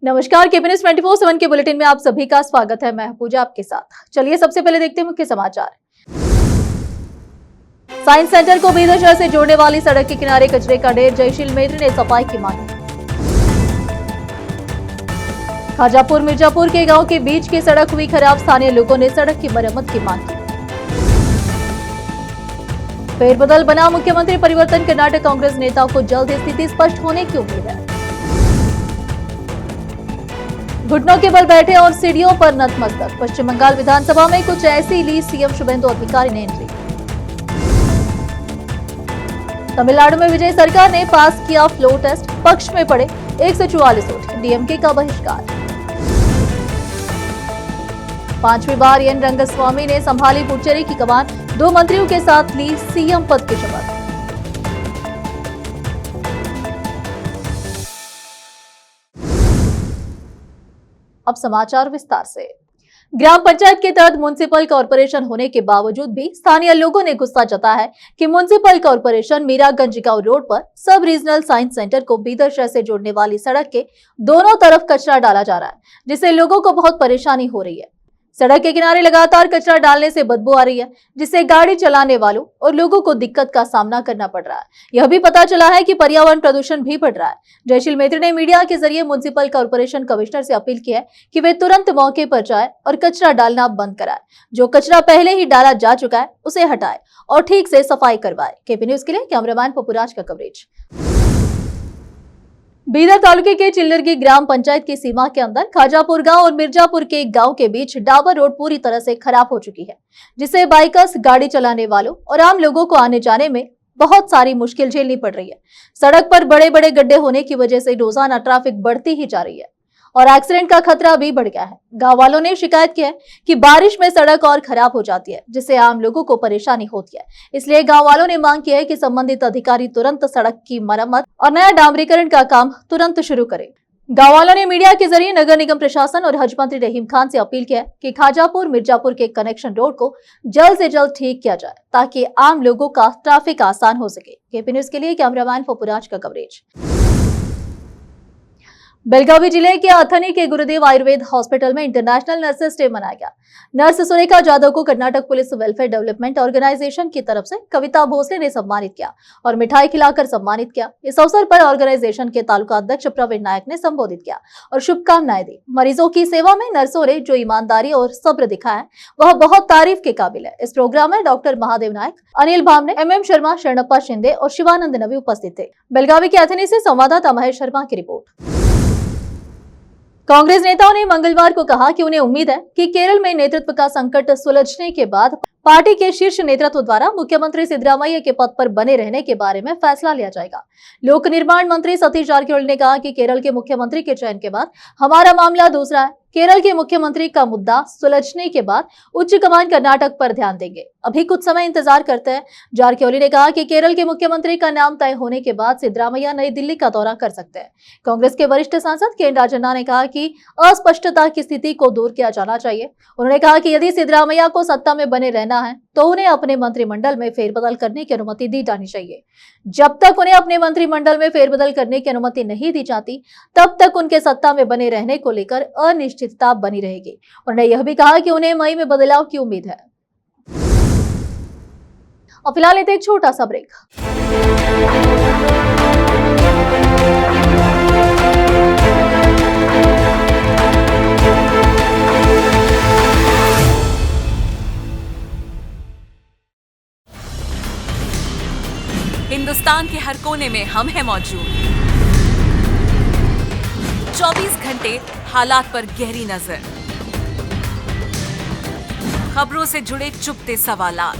नमस्कार, KP news 24/7 के bulletin में आप सभी का स्वागत है। मैं पूजा आपके साथ। चलिए सबसे पहले देखते हैं मुख्य समाचार। साइंस सेंटर को बीदर शहर से जोड़ने वाली सड़क के किनारे कचरे का ढेर, जयशील मेत्री ने सफाई की मांग। खाजापुर मिर्जापुर के गांव के बीच की सड़क हुई खराब, स्थानीय लोगों ने सड़क की मरम्मत की मांग की। फेरबदल बना मुख्यमंत्री परिवर्तन, कर्नाटक कांग्रेस नेताओं को जल्द स्थिति स्पष्ट होने की उम्मीद है। घुटनों के बल बैठे और सीढ़ियों पर नतमस्तक, पश्चिम बंगाल विधानसभा में कुछ ऐसी ली सीएम शुभेंदु अधिकारी ने एंट्री। तमिलनाडु में विजय सरकार ने पास किया फ्लो टेस्ट, पक्ष में पड़े 144 वोट, डीएमके का बहिष्कार। 5वीं बार एन रंगस्वामी ने संभाली पुडुचेरी की कमान, 2 मंत्रियों के साथ ली सीएम पद की शपथ। अब समाचार विस्तार से। ग्राम पंचायत के तहत म्युनिसिपल कॉर्पोरेशन होने के बावजूद भी स्थानीय लोगों ने गुस्सा जताया है कि म्युनिसिपल कॉर्पोरेशन मीरागंज गांव रोड पर सब रीजनल साइंस सेंटर को बीदर शहर से जोड़ने वाली सड़क के दोनों तरफ कचरा डाला जा रहा है, जिससे लोगों को बहुत परेशानी हो रही है। सड़क के किनारे लगातार कचरा डालने से बदबू आ रही है, जिससे गाड़ी चलाने वालों और लोगों को दिक्कत का सामना करना पड़ रहा है। यह भी पता चला है कि पर्यावरण प्रदूषण भी बढ़ रहा है। जयशील मेत्री ने मीडिया के जरिए म्युनिसिपल कॉर्पोरेशन कमिश्नर से अपील की है कि वे तुरंत मौके पर जाए और कचरा डालना बंद कराए। जो कचरा पहले ही डाला जा चुका है उसे हटाए और ठीक से सफाई करवाए। केपी न्यूज के लिए कैमरामैन पपुराज का कवरेज। बीदर तालुके के चिल्लरगी ग्राम पंचायत की सीमा के अंदर खाजापुर गांव और मिर्जापुर के गांव के बीच डाबर रोड पूरी तरह से खराब हो चुकी है, जिससे बाइकर्स, गाड़ी चलाने वालों और आम लोगों को आने जाने में बहुत सारी मुश्किल झेलनी पड़ रही है। सड़क पर बड़े बड़े गड्ढे होने की वजह से रोजाना ट्रैफिक बढ़ती ही जा रही है और एक्सीडेंट का खतरा भी बढ़ गया है। गांव वालों ने शिकायत की है कि बारिश में सड़क और खराब हो जाती है, जिससे आम लोगों को परेशानी होती है। इसलिए गांव वालों ने मांग की है कि संबंधित अधिकारी तुरंत सड़क की मरम्मत और नया डामरीकरण का काम तुरंत शुरू करें। गांव वालों ने मीडिया के जरिए नगर निगम प्रशासन और हज मंत्री रहीम खान से अपील की है कि खाजापुर मिर्जापुर के कनेक्शन रोड को जल्द से जल्द ठीक किया जाए, ताकि आम लोगों का ट्रैफिक आसान हो सके। केपी न्यूज के लिए कैमरामैन पपुराज का कवरेज। बेलगावी जिले के अथनी के गुरुदेव आयुर्वेद हॉस्पिटल में इंटरनेशनल नर्सेस डे मनाया गया। नर्स सुरेखा जाधव को Karnataka police welfare development organisation की तरफ से कविता भोसले ने सम्मानित किया और मिठाई खिलाकर सम्मानित किया। इस अवसर पर ऑर्गेनाइजेशन के तालुका अध्यक्ष प्रवीण नायक ने संबोधित किया और शुभकामनाएं दी। मरीजों की सेवा में नर्सों ने जो ईमानदारी और सब्र दिखाया है वह बहुत तारीफ के काबिल है। इस प्रोग्राम में डॉक्टर महादेव नायक, अनिल भामने, MM शर्मा, शरणप्पा शिंदे और शिवानंद नवी उपस्थित थे। बेलगावी के अथनी से संवाददाता महेश शर्मा की रिपोर्ट। कांग्रेस नेताओं ने मंगलवार को कहा कि उन्हें उम्मीद है कि केरल में नेतृत्व का संकट सुलझने के बाद पार्टी के शीर्ष नेतृत्व द्वारा मुख्यमंत्री सिद्धरामैया के पद पर बने रहने के बारे में फैसला लिया जाएगा। लोक निर्माण मंत्री सतीश जारकिहोली ने कहा कि केरल के मुख्यमंत्री के चयन के बाद हमारा मामला दूसरा है। केरल के मुख्यमंत्री का मुद्दा सुलझने के बाद उच्च कमान कर्नाटक पर ध्यान देंगे। अभी कुछ समय इंतजार करते हैं। जारकिहोली ने कहा कि केरल के मुख्यमंत्री का नाम तय होने के बाद सिद्धरामैया नई दिल्ली का दौरा कर सकते हैं। कांग्रेस के वरिष्ठ सांसद के राजन्ना ने कहा कि अस्पष्टता की स्थिति को दूर किया जाना चाहिए। उन्होंने कहा कि यदि सिद्धरामैया को सत्ता में बने रहना है तो उन्हें अपने मंत्रिमंडल में फेरबदल करने की अनुमति दी जानी चाहिए। जब तक उन्हें अपने मंत्रिमंडल में फेरबदल करने की अनुमति नहीं दी जाती, तब तक उनके सत्ता में बने रहने को लेकर अनिश्चितता बनी रहेगी। उन्होंने यह भी कहा कि उन्हें मई में बदलाव की उम्मीद है। और फिलहाल लेते एक छोटा सा ब्रेक। हिंदुस्तान के हर कोने में हम हैं मौजूद। 24 घंटे हालात पर गहरी नजर, खबरों से जुड़े चुपते सवालात,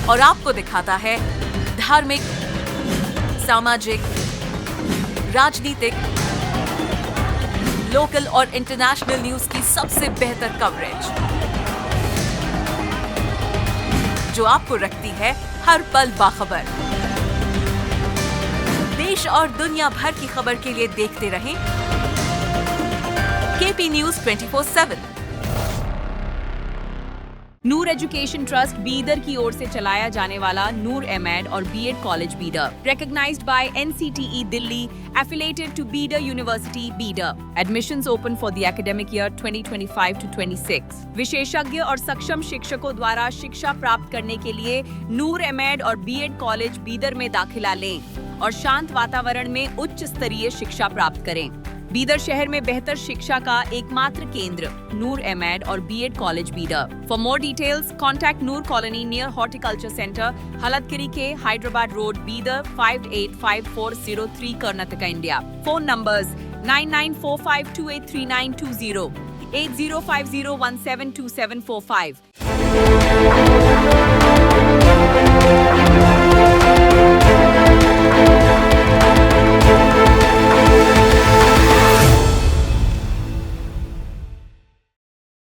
और आपको दिखाता है धार्मिक, सामाजिक, राजनीतिक, लोकल और इंटरनेशनल न्यूज की सबसे बेहतर कवरेज, जो आपको रखती है हर पल बाखबर। देश और दुनिया भर की खबर के लिए देखते रहें KP news 24/7। Noor education trust Bidar की ओर से चलाया जाने वाला नूर एमएड और B Ed college Bidar, recognized by NCTE Delhi, affiliated to Bidar University, Bidar. Admissions open for the academic year 2025 to 26. विशेषज्ञ और सक्षम शिक्षकों द्वारा शिक्षा प्राप्त करने के लिए नूर एमएड और बीएड कॉलेज बीदर में दाखिला लें और शांत वातावरण में उच्च स्तरीय शिक्षा प्राप्त करें। बीदर शहर में बेहतर शिक्षा का एकमात्र केंद्र नूर एमएड और B Ed college Bidar. For more details contact Noor colony near horticulture centre, Halatgiri के Hyderabad road, Bidar 585403 Karnataka, India. Phone numbers 9945283920, 8050172745।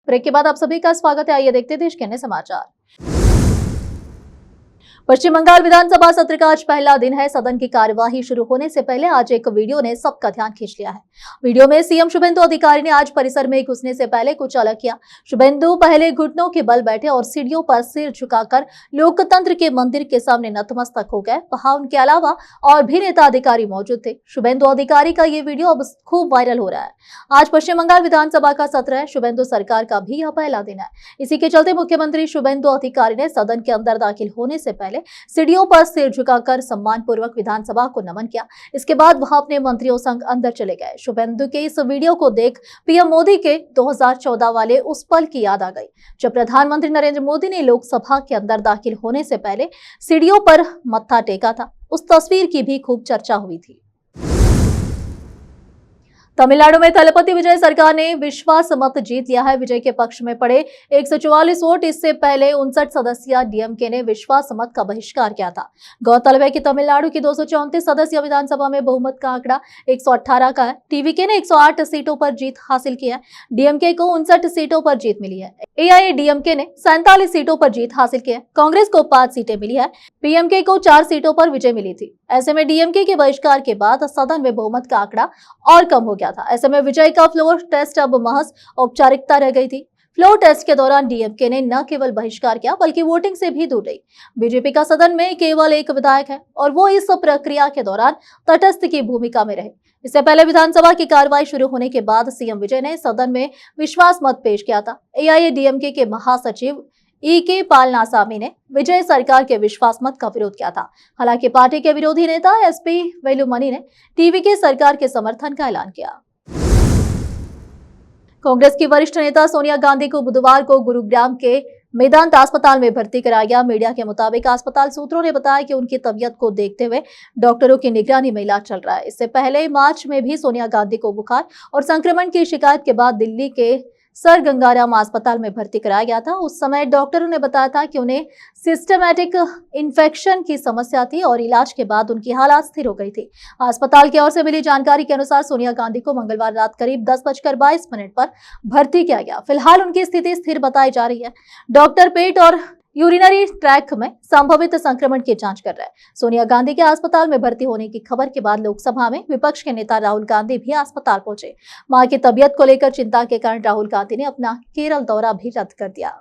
Break के बाद आप सभी का स्वागत है। आइए देखते हैं देश के अन्य समाचार। पश्चिम बंगाल विधानसभा सत्र का आज पहला दिन है। सदन की कार्यवाही शुरू होने से पहले आज एक वीडियो ने सबका ध्यान खींच लिया है। वीडियो में सीएम शुभेंदु अधिकारी ने आज परिसर में घुसने से पहले कुछ अलग किया। शुभेंदु पहले घुटनों के बल बैठे और सीढ़ियों पर सिर झुकाकर लोकतंत्र के मंदिर के सामने नतमस्तक हो गए। वहां उनके अलावा और भी नेता अधिकारी मौजूद थे। शुभेंदु अधिकारी का ये वीडियो अब खूब वायरल हो रहा है। आज पश्चिम बंगाल विधानसभा का सत्र है। शुभेंदु सरकार का भी यह पहला दिन है। इसी के चलते मुख्यमंत्री शुभेंदु अधिकारी ने सदन के अंदर दाखिल होने से पहले सीढ़ियों पर सिर झुकाकर सम्मान पूर्वक विधानसभा को नमन किया। इसके बाद वह अपने मंत्रियों संग अंदर चले गए। शुभेंदु के इस वीडियो को देख पीएम मोदी के 2014 वाले उस पल की याद आ गई जब प्रधानमंत्री नरेंद्र मोदी ने लोकसभा के अंदर दाखिल होने से पहले सीढ़ियों पर मत्था टेका था। उस तस्वीर की भी खूब चर्चा हुई थी। तमिलनाडु में तलपति विजय सरकार ने विश्वास मत जीत लिया है। विजय के पक्ष में पड़े 144 वोट। इससे पहले 59 सदस्यीय डीएमके ने विश्वास मत का बहिष्कार किया था। गौरतलब है कि तमिलनाडु की 234 सदस्यीय विधानसभा में बहुमत का आंकड़ा 118 का है। टीवीके ने 108 सीटों पर जीत हासिल की है। डीएमके को 59 सीटों पर जीत मिली है। एआईएडीएमके ने 47 सीटों पर जीत हासिल की है। कांग्रेस को 5 सीटें मिली है। पीएमके को 4 सीटों पर विजय मिली थी। ऐसे में डीएमके के बहिष्कार के बाद सदन में बहुमत का आंकड़ा और कम हो गया था। ऐसे में विजय का फ्लोर टेस्ट अब महज औपचारिकता रह गई थी। फ्लोर टेस्ट के दौरान डीएमके ने न केवल बहिष्कार किया बल्कि वोटिंग से भी दूर रही। बीजेपी का सदन में केवल एक विधायक है और वो इस प्रक्रिया के दौरान तटस्थ की भूमिका में रहे। इससे पहले विधानसभा की कार्रवाई शुरू होने के बाद सीएम विजय ने सदन में विश्वास मत पेश किया था। एआईएडीएमके के महासचिव ईके पालनासामी ने विजय सरकार के विश्वास मत का विरोध किया था। हालांकि पार्टी के विरोधी नेता एसपी वेलुमणि ने टीवीके सरकार के समर्थन का ऐलान किया। कांग्रेस की वरिष्ठ नेता सोनिया गांधी को बुधवार को गुरुग्राम के मेदांत अस्पताल में भर्ती कराया गया। मीडिया के मुताबिक अस्पताल सूत्रों ने बताया कि उनकी तबीयत को देखते हुए डॉक्टरों की निगरानी में इलाज चल रहा है। इससे पहले मार्च में भी सोनिया गांधी को बुखार और संक्रमण की शिकायत के बाद दिल्ली के सर गंगाराम अस्पताल में भर्ती कराया गया था। उस समय डॉक्टरों ने बताया था कि उन्हें सिस्टमैटिक इन्फेक्शन की समस्या थी और इलाज के बाद उनकी हालत स्थिर हो गई थी। अस्पताल की ओर से मिली जानकारी के अनुसार सोनिया गांधी को मंगलवार रात करीब 10:22 पर भर्ती किया गया। फिलहाल उनकी स्थिति स्थिर बताई जा रही है। डॉक्टर पेट और यूरिनरी ट्रैक में संभवित संक्रमण की जांच कर रहे हैं। सोनिया गांधी के अस्पताल में भर्ती होने की खबर के बाद लोकसभा में विपक्ष के नेता राहुल गांधी भी अस्पताल पहुंचे। मां की तबीयत को लेकर चिंता के कारण राहुल गांधी ने अपना केरल दौरा भी रद्द कर दिया।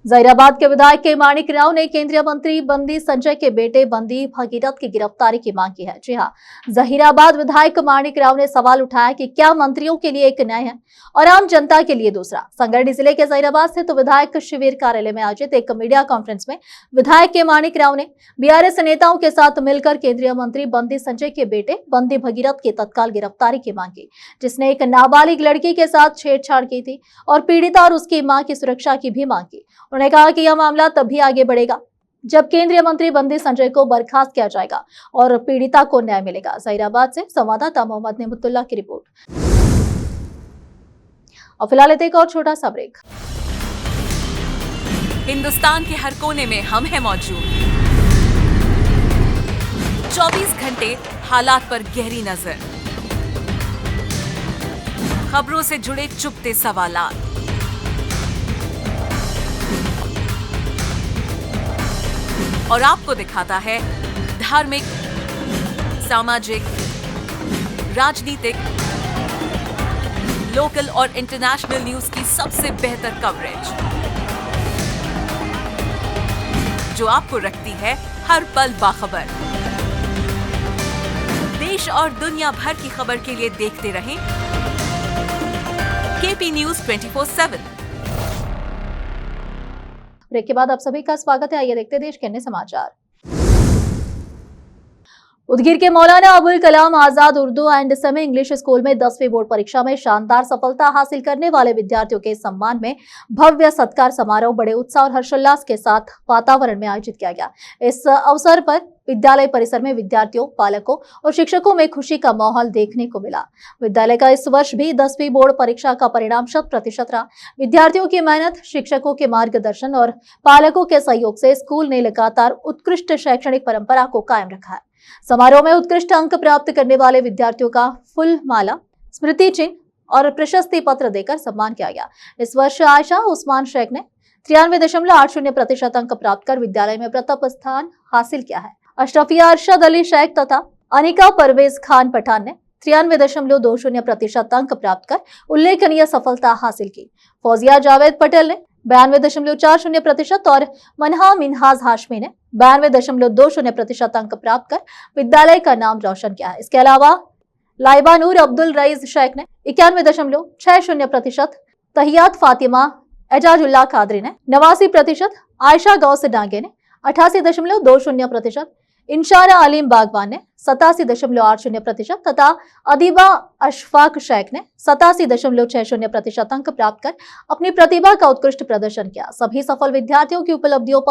जहीराबाद के विधायक के माणिक राव ने केंद्रीय मंत्री बंदी संजय के बेटे बंदी भगीरथ की गिरफ्तारी की मांग की है। जी हां, जहीराबाद विधायक माणिक राव ने सवाल उठाया कि क्या मंत्रियों के लिए एक न्याय है और आम जनता के लिए दूसरा। संगरडी जिले के जहीराबाद स्थित विधायक शिविर कार्यालय में आयोजित एक मीडिया कॉन्फ्रेंस में विधायक के माणिक राव ने बीआरएस नेताओं के साथ मिलकर केंद्रीय मंत्री बंदी संजय के बेटे बंदी भगीरथ की तत्काल गिरफ्तारी की मांग की, जिसने एक नाबालिग लड़की के साथ छेड़छाड़ की थी और पीड़िता और उसकी मां की सुरक्षा की भी मांग की। उन्होंने कहा कि यह मामला तभी आगे बढ़ेगा जब केंद्रीय मंत्री बंदी संजय को बर्खास्त किया जाएगा और पीड़िता को न्याय मिलेगा। जहीराबाद से संवाददाता मोहम्मद नेमतुल्ला की रिपोर्ट। और फिलहाल एक और छोटा सा ब्रेक। हिंदुस्तान के हर कोने में हम हैं मौजूद। 24 घंटे हालात पर गहरी नजर, खबरों से जुड़े चुपते सवालात, और आपको दिखाता है धार्मिक, सामाजिक, राजनीतिक, लोकल और इंटरनेशनल न्यूज की सबसे बेहतर कवरेज जो आपको रखती है हर पल बाखबर। देश और दुनिया भर की खबर के लिए देखते रहें केपी न्यूज 24/7। ब्रेक के बाद आप सभी का स्वागत है। आइए देखते हैं देश के अन्य समाचार। उदगीर के Maulana Abul Kalam Azad Urdu and semi English school में 10वीं बोर्ड परीक्षा में शानदार सफलता हासिल करने वाले विद्यार्थियों के सम्मान में भव्य सत्कार समारोह बड़े उत्साह और हर्षोल्लास के साथ वातावरण में आयोजित किया गया। इस अवसर पर विद्यालय परिसर में विद्यार्थियों, पालकों और शिक्षकों में खुशी का माहौल देखने को मिला। विद्यालय का इस वर्ष भी 10वीं बोर्ड परीक्षा का परिणाम 100% रहा। विद्यार्थियों की मेहनत, शिक्षकों के मार्गदर्शन और पालकों के सहयोग से स्कूल ने लगातार उत्कृष्ट शैक्षणिक परंपरा को कायम रखा है। समारोह में उत्कृष्ट अंक प्राप्त करने वाले विद्यार्थियों का फूल माला, स्मृति चिन्ह और प्रशस्ति पत्र देकर सम्मान किया गया। इस वर्ष आयशा उस्मान शेख ने 93.80% अंक प्राप्त कर विद्यालय में प्रथम स्थान हासिल किया है। अशरफिया अरशद अली शेख तथा अनिका परवेज खान पठान ने 93.20% अंक प्राप्त कर उल्लेखनीय सफलता हासिल की। फौजिया जावेद पटेल ने 92.40% और मनहा मिनहाज हाशमी ने 92.20% अंक प्राप्त कर विद्यालय का नाम रोशन किया है। इसके अलावा लाइबा नूर अब्दुल रईस शेख ने 91.60%, तहियात फातिमा एजाजुल्लाह कादरी ने 89%, आयशा गौस डांगे ने 88.20%, इंशारा अलीम बागवान ने 87.80% तथा अदीबा अशफाक शेख ने 87.60% अंक प्राप्त कर अपनी प्रतिभा का उत्कृष्ट प्रदर्शन किया। सभी सफल विद्यार्थियों की उपलब्धियों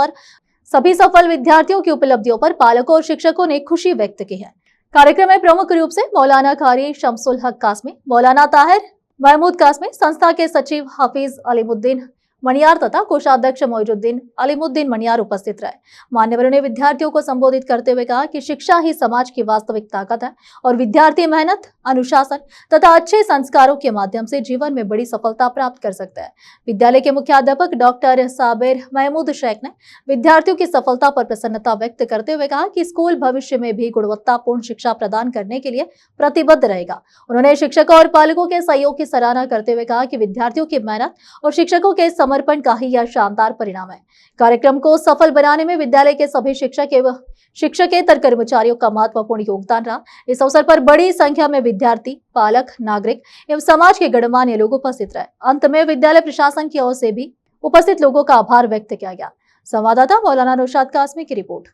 पर पालकों और शिक्षकों ने खुशी व्यक्त की है। कार्यक्रम में प्रमुख रूप से मौलाना कारी शमसुल हक कासमी, मौलाना ताहिर महमूद कासमी, संस्था के सचिव हाफिज अलीमुद्दीन मनियार तथा कोषाध्यक्ष मोइजुद्दीन अलीमुद्दीन मनियार उपस्थित रहे। मान्यवरों ने विद्यार्थियों को संबोधित करते हुए कहा कि शिक्षा ही समाज की वास्तविक ताकत है और विद्यार्थी मेहनत, अनुशासन तथा अच्छे संस्कारों के माध्यम से जीवन में बड़ी सफलता प्राप्त कर सकते हैं। विद्यालय के मुख्याध्यापक डॉक्टर साबिर महमूद शेख ने विद्यार्थियों की सफलता पर प्रसन्नता व्यक्त करते हुए कहा कि स्कूल भविष्य में भी गुणवत्तापूर्ण शिक्षा प्रदान करने के लिए प्रतिबद्ध रहेगा। उन्होंने शिक्षकों और पालकों के सहयोग की सराहना करते हुए कहा कि विद्यार्थियों की मेहनत और शिक्षकों के समर्पण का ही यह शानदार परिणाम है। कार्यक्रम को सफल बनाने में विद्यालय के सभी शिक्षकेतर कर्मचारियों का महत्वपूर्ण योगदान रहा। इस अवसर पर बड़ी संख्या में विद्यार्थी, पालक, नागरिक एवं समाज के गणमान्य लोग उपस्थित रहे। अंत में विद्यालय प्रशासन की ओर से भी उपस्थित लोगों का आभार व्यक्त किया गया। संवाददाता मौलाना नौशाद कासमी की रिपोर्ट।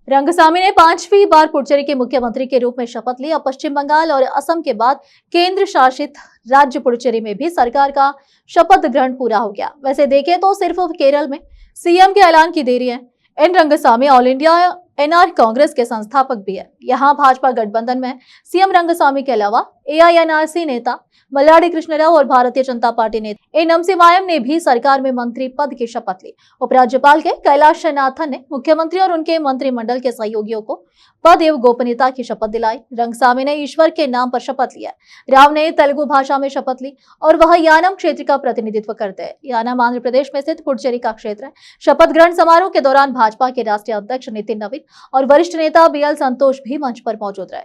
रंगसामी ने 5वीं बार पुडुचेरी के मुख्यमंत्री के रूप में शपथ ली। अब पश्चिम बंगाल और असम के बाद केंद्र शासित राज्य पुडुचेरी में भी सरकार का शपथ ग्रहण पूरा हो गया। वैसे देखें तो सिर्फ केरल में सीएम के ऐलान की देरी है। N Rangasamy all India NR Congress के संस्थापक भी है। यहाँ भाजपा गठबंधन में सीएम रंगसामी के अलावा एआईएनआरसी नेता मल्लाडी कृष्णराव और भारतीय जनता पार्टी नेता ए नमसिवायम ने भी सरकार में मंत्री पद की शपथ ली। उपराज्यपाल के कैलाशनाथन ने मुख्यमंत्री और उनके मंत्रिमंडल के सहयोगियों को पद एवं गोपनीयता की शपथ दिलाई। रंगसामी ने ईश्वर के नाम पर शपथ लिया। राव ने तेलुगु भाषा में शपथ ली और वह यानम क्षेत्र का प्रतिनिधित्व करते हैं। यानम आंध्र प्रदेश में स्थित पुडुचेरी का क्षेत्र है। शपथ ग्रहण समारोह के दौरान भाजपा के राष्ट्रीय अध्यक्ष नितिन नवीन और वरिष्ठ नेता बीएल संतोष भी मंच पर मौजूद रहे।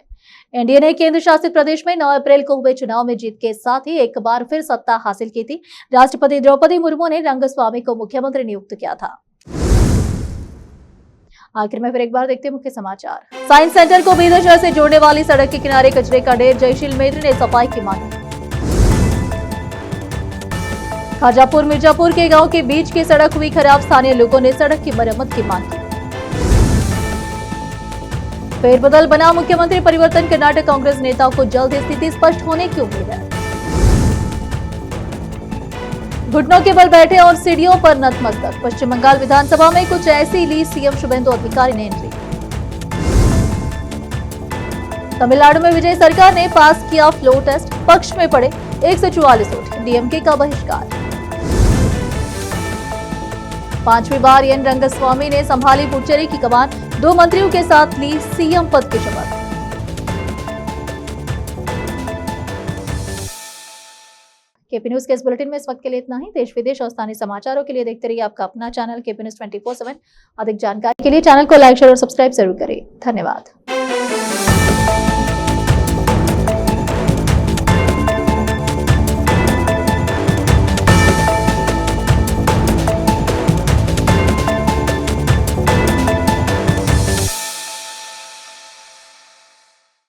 एनडीए ने केंद्र शासित प्रदेश में 9 अप्रैल को हुए चुनाव में जीत के साथ ही एक बार फिर सत्ता हासिल की थी। राष्ट्रपति द्रौपदी मुर्मू ने रंगस्वामी को मुख्यमंत्री नियुक्त किया था। आखिर में फिर एक बार देखते हैं मुख्य समाचार। साइंस सेंटर को बीदर शहर से जोड़ने वाली सड़क के किनारे कचरे का ढेर, जयशील मेत्री ने सफाई की मांग। खाजापुर मिर्जापुर के गांव के बीच की सड़क हुई खराब, स्थानीय लोगों ने सड़क की मरम्मत की मांग की। फेरबदल बना मुख्यमंत्री परिवर्तन, कर्नाटक कांग्रेस नेताओं को जल्द स्थिति स्पष्ट होने की उम्मीद है। घुटनों के बल बैठे और सीढ़ियों पर नतमस्तक, पश्चिम बंगाल विधानसभा में कुछ ऐसी ली सीएम शुभेंदु अधिकारी ने एंट्री। तमिलनाडु में विजय सरकार ने पास किया फ्लो टेस्ट, पक्ष में पड़े 144 वोट, डीएमके का बहिष्कार। 5वीं बार एन रंगस्वामी ने संभाली पुडुचेरी की कमान, 2 मंत्रियों के साथ ली सीएम पद की शपथ। केपी न्यूज के इस बुलेटिन में इस वक्त के लिए इतना ही। देश विदेश और स्थानीय समाचारों के लिए देखते रहिए आपका अपना चैनल केपी न्यूज 24/7। अधिक जानकारी के लिए चैनल को लाइक, शेयर और सब्सक्राइब जरूर करें। धन्यवाद।